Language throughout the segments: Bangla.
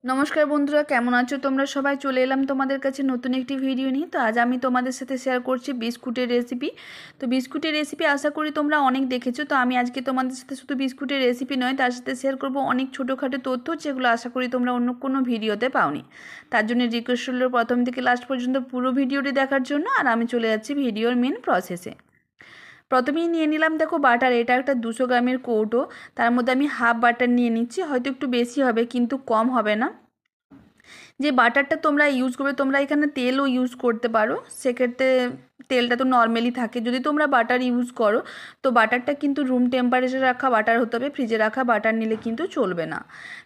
নমস্কার বন্ধুরা, কেমন আছো তোমরা সবাই? চলে এলাম তোমাদের কাছে নতুন একটি ভিডিও নিয়ে। তো আজ আমি তোমাদের সাথে শেয়ার করছি বিস্কুটের রেসিপি। তো বিস্কুটের রেসিপি আশা করি তোমরা অনেক দেখেছো। তো আমি আজকে তোমাদের সাথে শুধু বিস্কুটের রেসিপি নয়, তার সাথে শেয়ার করব অনেক ছোটোখাটো তথ্য, যেগুলো আশা করি তোমরা অন্য কোনো ভিডিওতে পাওনি। তার জন্য রিকোয়েস্ট করলো প্রথম থেকে লাস্ট পর্যন্ত পুরো ভিডিওটি দেখার জন্য। আর আমি চলে যাচ্ছি ভিডিওর মেন প্রসেসে। প্রথমেই নিয়ে নিলাম, দেখো বাটার। এটা একটা 200 গ্রামের কৌটো, তার মধ্যে আমি হাফ বাটার নিয়ে নিচ্ছি। হয়তো একটু বেশি হবে কিন্তু কম হবে না। যে বাটারটা তোমরা ইউজ করবে, তোমরা এখানে তেলও ইউজ করতে পারো। সেক্ষেত্রে তেলটা তো নর্মালি থাকে। যদি তোমরা বাটার ইউজ করো তো বাটারটা কিন্তু রুম টেম্পারেচারে রাখা বাটার হতে হবে, ফ্রিজে রাখা বাটার নিলে কিন্তু চলবে না।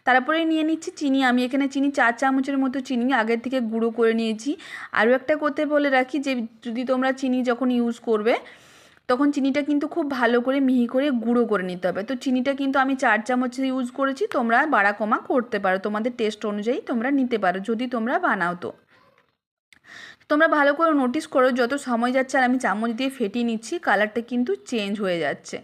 তারপরে নিয়ে নিচ্ছি চিনি। আমি এখানে চিনি 4 চামচের মতো চিনি আগের থেকে গুঁড়ো করে নিয়েছি। আরও একটা কথা বলে রাখি, যে যদি তোমরা চিনি যখন ইউজ করবে তখন চিনিটা কিন্তু খুব ভালো করে মিহি করে গুঁড়ো করে নিতে হবে। তো চিনিটা কিন্তু আমি 4 চামচ ইউজ করেছি, তোমরা বাড়া কমা করতে পারো, তোমাদের টেস্ট অনুযায়ী তোমরা নিতে পারো যদি তোমরা বানাও। তো তোমরা ভালো করে নোটিস করো, যত সময় যাচ্ছে আর আমি চামচ দিয়ে ফেটিয়ে নিচ্ছি, কালারটা কিন্তু চেঞ্জ হয়ে যাচ্ছে,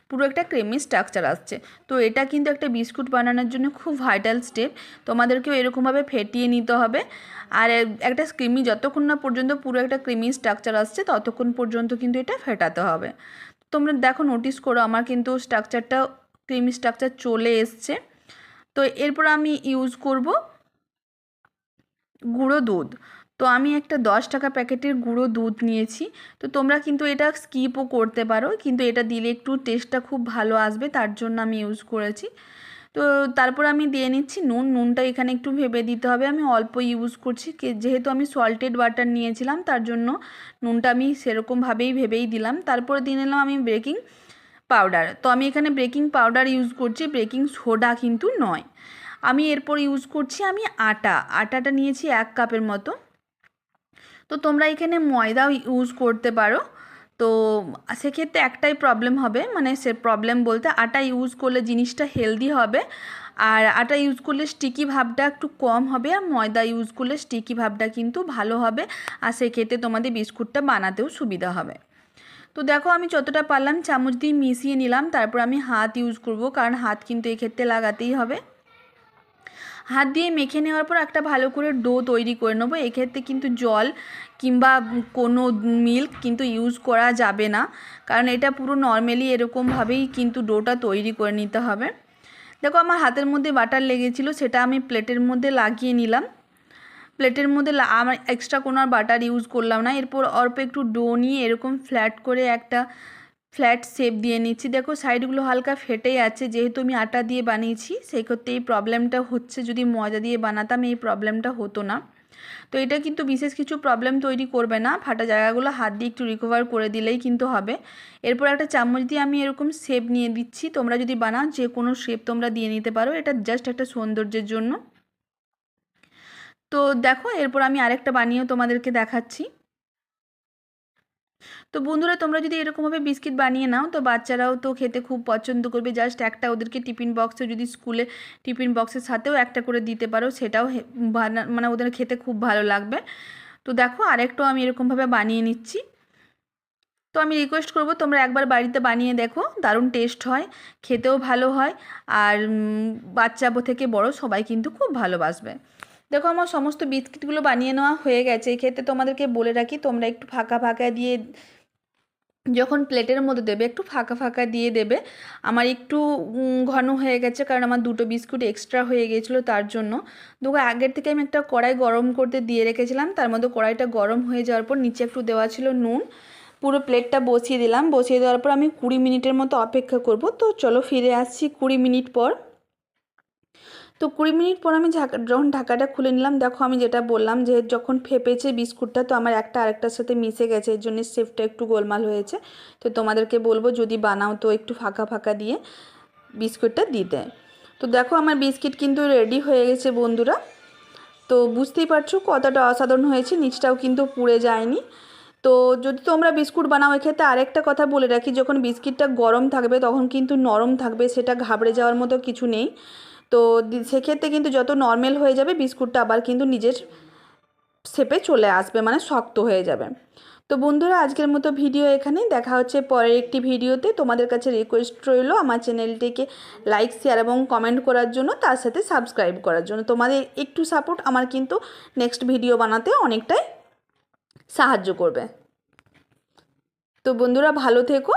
পুরো একটা ক্রিমি স্ট্রাকচার আসছে। তো এটা কিন্তু একটা বিস্কুট বানানোর জন্য খুব ভাইটাল স্টেপ। তোমাদেরকেও এরকমভাবে ফেটিয়ে নিতে হবে। আর একটা ক্রিমি যতক্ষণ না পর্যন্ত পুরো একটা ক্রিমি স্ট্রাকচার আসছে ততক্ষণ পর্যন্ত কিন্তু এটা ফেটাতে হবে। তোমরা দেখো, নোটিস করো, আমার কিন্তু স্ট্রাকচারটা ক্রিমি স্ট্রাকচার চলে এসছে। তো এরপর আমি ইউজ করব গুঁড়ো দুধ। তো আমি একটা 10 টাকা প্যাকেটের গুঁড়ো দুধ নিয়েছি। তো তোমরা কিন্তু এটা স্কিপও করতে পারো, কিন্তু এটা দিলে একটু টেস্টটা খুব ভালো আসবে, তার জন্য আমি ইউজ করেছি। তো তারপর আমি দিয়ে নিচ্ছি নুন। নুনটা এখানে একটু ভেবে দিতে হবে, আমি অল্প ইউজ করছি। যেহেতু আমি সল্টেড বাটার নিয়েছিলাম তার জন্য নুনটা আমি সেরকমভাবেই ভেবেই দিলাম। তারপরে দিয়ে নিলাম আমি বেকিং পাউডার। তো আমি এখানে বেকিং পাউডার ইউজ করছি, বেকিং সোডা কিন্তু নয়। আমি এরপর ইউজ করছি আমি আটাটা নিয়েছি 1 কাপের মতো। তো তোমরা এখানে ময়দাও ইউজ করতে পারো। তো সেক্ষেত্রে একটাই প্রবলেম হবে, মানে সে প্রবলেম বলতে আটা ইউজ করলে জিনিসটা হেলদি হবে, আর আটা ইউজ করলে স্টিকি ভাবটা একটু কম হবে, আর ময়দা ইউজ করলে স্টিকি ভাবটা কিন্তু ভালো হবে। আর সেক্ষেত্রে তোমাদের বিস্কুটটা বানাতেও সুবিধা হবে। তো দেখো, আমি যতটা পারলাম চামচ দিয়ে মিশিয়ে নিলাম। তারপর আমি হাত ইউজ করব, কারণ হাত কিন্তু এক্ষেত্রে লাগাতেই হবে। হাত দিয়ে মেখে নেওয়ার পর একটা ভালো করে ডো তৈরি করে নেবো। এক্ষেত্রে কিন্তু জল কিংবা কোনো মিল্ক কিন্তু ইউজ করা যাবে না, কারণ এটা পুরো নর্মালি এরকমভাবেই কিন্তু ডোটা তৈরি করে নিতে হবে। দেখো, আমার হাতের মধ্যে বাটার লেগেছিলো, সেটা আমি প্লেটের মধ্যে লাগিয়ে নিলাম। প্লেটের মধ্যে আমার এক্সট্রা কোনো আর বাটার ইউজ করলাম না। এরপর অল্প একটু ডো নিয়ে এরকম ফ্ল্যাট করে একটা ফ্ল্যাট শেপ দিয়ে নিচ্ছি। দেখো, সাইডগুলো হালকা ফেটে আছে, যেহেতু আমি আটা দিয়ে বানিয়েছি সেই ক্ষেত্রে এই প্রবলেমটা হচ্ছে। যদি ময়দা দিয়ে বানাতাম এই প্রবলেমটা হতো না। তো এটা কিন্তু বিশেষ কিছু প্রবলেম তৈরি করবে না, ফাটা জায়গাগুলো হাত দিয়ে একটু রিকভার করে দিলেই কিন্তু হবে। এরপর একটা চামচ দিয়ে আমি এরকম শেপ নিয়ে দিচ্ছি। তোমরা যদি বানাও যে কোনো শেপ তোমরা দিয়ে নিতে পারো, এটা জাস্ট একটা সৌন্দর্যের জন্য। তো দেখো, এরপর আমি আরেকটা বানিয়েও তোমাদেরকে দেখাচ্ছি। তো বন্ধুরা, তোমরা যদি এরকমভাবে বিস্কিট বানিয়ে নাও তো বাচ্চারাও তো খেতে খুব পছন্দ করবে। জাস্ট একটা ওদেরকে টিফিন বক্সে, যদি স্কুলে টিফিন বক্সের সাথেও একটা করে দিতে পারো, সেটাও মানে ওদের খেতে খুব ভালো লাগবে। তো দেখো, আরেকটাও আমি এরকমভাবে বানিয়ে নিচ্ছি। তো আমি রিকোয়েস্ট করব তোমরা একবার বাড়িতে বানিয়ে দেখো, দারুণ টেস্ট হয়, খেতেও ভালো হয়, আর বাচ্চা থেকে বড় সবাই কিন্তু খুব ভালোবাসবে। দেখো, আমার সমস্ত বিস্কিটগুলো বানিয়ে নেওয়া হয়ে গেছে। এক্ষেত্রে তোমাদেরকে বলে রাখি, তোমরা একটু ফাঁকা ফাঁকা দিয়ে যখন প্লেটের মধ্যে দেবে একটু ফাঁকা ফাঁকা দিয়ে দেবে। আমার একটু ঘন হয়ে গেছে, কারণ আমার 2টো বিস্কুট এক্সট্রা হয়ে গিয়েছিলো, তার জন্য। দেখো, আগের থেকে আমি একটা কড়াই গরম করতে দিয়ে রেখেছিলাম, তার মধ্যে কড়াইটা গরম হয়ে যাওয়ার পর নিচে একটু দেওয়া ছিল নুন। পুরো প্লেটটা বসিয়ে দিলাম। বসিয়ে দেওয়ার পর আমি 20 মিনিটের মতো অপেক্ষা করব। তো চলো ফিরে আসছি 20 মিনিট পর। তো 20 মিনিট পর আমি যখন ঢাকাটা খুলে নিলাম, দেখো আমি যেটা বললাম, যে যখন ফেপেছে বিস্কুটটা, তো আমার একটা আরেকটার সাথে মিশে গেছে, এর জন্য শেপটা একটু গোলমাল হয়েছে। তো তোমাদেরকে বলবো যদি বানাও তো একটু ফাঁকা ফাঁকা দিয়ে বিস্কুটটা দিতে। তো দেখো, আমার বিস্কিট কিন্তু রেডি হয়ে গেছে বন্ধুরা। তো বুঝতেই পারছো কতটা অসাধারণ হয়েছে, নিচটাও কিন্তু পুড়ে যায়নি। তো যদি তোমরা বিস্কুট বানাও, এক্ষেত্রে আরেকটা কথা বলে রাখি, যখন বিস্কিটটা গরম থাকবে তখন কিন্তু নরম থাকবে, সেটা ঘাবড়ে যাওয়ার মতো কিছু নেই। তো সেক্ষেত্রে কিন্তু যত নর্মাল হয়ে যাবে বিস্কুটটা আবার কিন্তু নিজের শেপে চলে আসবে, মানে শক্ত হয়ে যাবে। তো বন্ধুরা আজকের মতো ভিডিও এখানেই, দেখা হচ্ছে পরের একটি ভিডিওতে। তোমাদের কাছে রিকোয়েস্ট রইল আমার চ্যানেলটিকে লাইক, শেয়ার এবং কমেন্ট করার জন্য, তার সাথে সাবস্ক্রাইব করার জন্য। তোমাদের একটু সাপোর্ট আমার কিন্তু নেক্সট ভিডিও বানাতে অনেকটাই সাহায্য করবে। তো বন্ধুরা ভালো থেকো,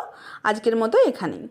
আজকের মতো এখানেই।